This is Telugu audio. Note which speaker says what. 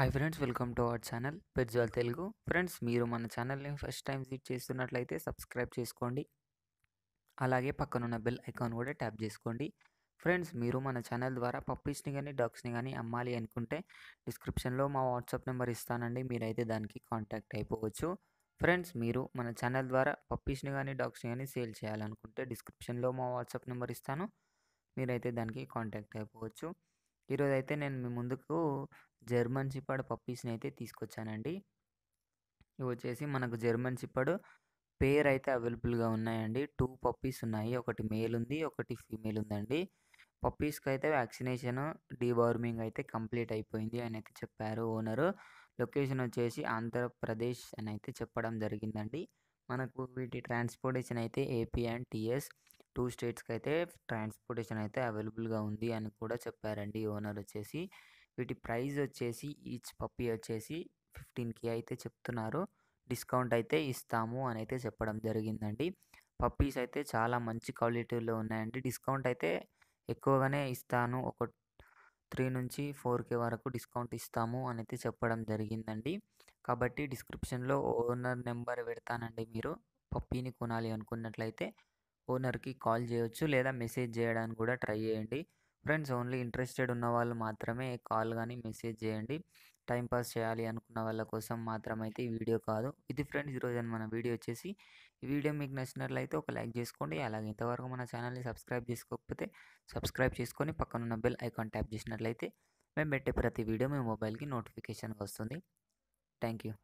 Speaker 1: Hi friends, welcome to our channel పెట్జాల్ తెలుగు. ఫ్రెండ్స్, మీరు మన ఛానల్ని ఫస్ట్ టైం విజిట్ చేస్తున్నట్లయితే సబ్స్క్రైబ్ చేసుకోండి. అలాగే పక్కనున్న బెల్ ఐకాన్ కూడా ట్యాప్ చేసుకోండి. ఫ్రెండ్స్, మీరు మన ఛానల్ ద్వారా పప్పీస్ని కానీ డాగ్స్ని కానీ అమ్మాలి అనుకుంటే డిస్క్రిప్షన్లో మా వాట్సాప్ నెంబర్ ఇస్తానండి. మీరైతే దానికి కాంటాక్ట్ అయిపోవచ్చు. ఫ్రెండ్స్, మీరు మన ఛానల్ ద్వారా పప్పీస్ని కానీ డాగ్స్ని కానీ సేల్ చేయాలనుకుంటే డిస్క్రిప్షన్లో మా వాట్సాప్ నెంబర్ ఇస్తాను. మీరైతే దానికి కాంటాక్ట్ అయిపోవచ్చు. ఈరోజు అయితే నేను మీ ముందుకు జర్మన్ షెపర్డ్ పప్పీస్ని అయితే తీసుకొచ్చానండి. ఇవి వచ్చేసి మనకు జర్మన్ షెపర్డ్ పేర్ అయితే అవైలబుల్గా ఉన్నాయండి. 2 పప్పీస్ ఉన్నాయి. ఒకటి మేల్ ఉంది, ఒకటి ఫీమేల్ ఉందండి. పప్పీస్కి అయితే వ్యాక్సినేషన్, డీవార్మింగ్ అయితే కంప్లీట్ అయిపోయింది అని అయితే చెప్పారు ఓనరు. లొకేషన్ వచ్చేసి ఆంధ్రప్రదేశ్ అని అయితే చెప్పడం జరిగిందండి. మనకు వీటి ట్రాన్స్పోర్టేషన్ అయితే ఏపీ అండ్ టీఎస్ 2 స్టేట్స్కి అయితే ట్రాన్స్పోర్టేషన్ అయితే అవైలబుల్గా ఉంది అని కూడా చెప్పారండి ఓనర్ వచ్చేసి. వీటి ప్రైస్ వచ్చేసి ఈచ్ పప్పీ వచ్చేసి 15K అయితే చెప్తున్నారు. డిస్కౌంట్ అయితే ఇస్తాము అని అయితే చెప్పడం జరిగిందండి. పప్పీస్ అయితే చాలా మంచి క్వాలిటీలో ఉన్నాయండి. డిస్కౌంట్ అయితే ఎక్కువగానే ఇస్తాను. ఒక 3-4K వరకు డిస్కౌంట్ ఇస్తాము అని అయితే చెప్పడం జరిగిందండి. కాబట్టి డిస్క్రిప్షన్లో ఓనర్ నెంబర్ పెడతానండి. మీరు పప్పీని కొనాలి అనుకున్నట్లయితే ఓనర్కి కాల్ చేయొచ్చు, లేదా మెసేజ్ చేయడానికి కూడా ట్రై చేయండి. ఫ్రెండ్స్, ఓన్లీ ఇంట్రెస్టెడ్ ఉన్న వాళ్ళు మాత్రమే కాల్ కానీ మెసేజ్ చేయండి. టైంపాస్ చేయాలి అనుకున్న వాళ్ళ కోసం మాత్రమైతే ఈ వీడియో కాదు. ఇది ఫ్రెండ్స్, ఈరోజు మన వీడియో వచ్చేసి. ఈ వీడియో మీకు నచ్చినట్లయితే ఒక లైక్ చేసుకోండి. అలాగే ఇంతవరకు మన ఛానల్ని సబ్స్క్రైబ్ చేసుకోకపోతే సబ్స్క్రైబ్ చేసుకొని పక్కనున్న బెల్ ఐకాన్ ట్యాప్ చేసినట్లయితే మేము పెట్టే ప్రతి వీడియో మీ మొబైల్కి నోటిఫికేషన్గా వస్తుంది. Thank you.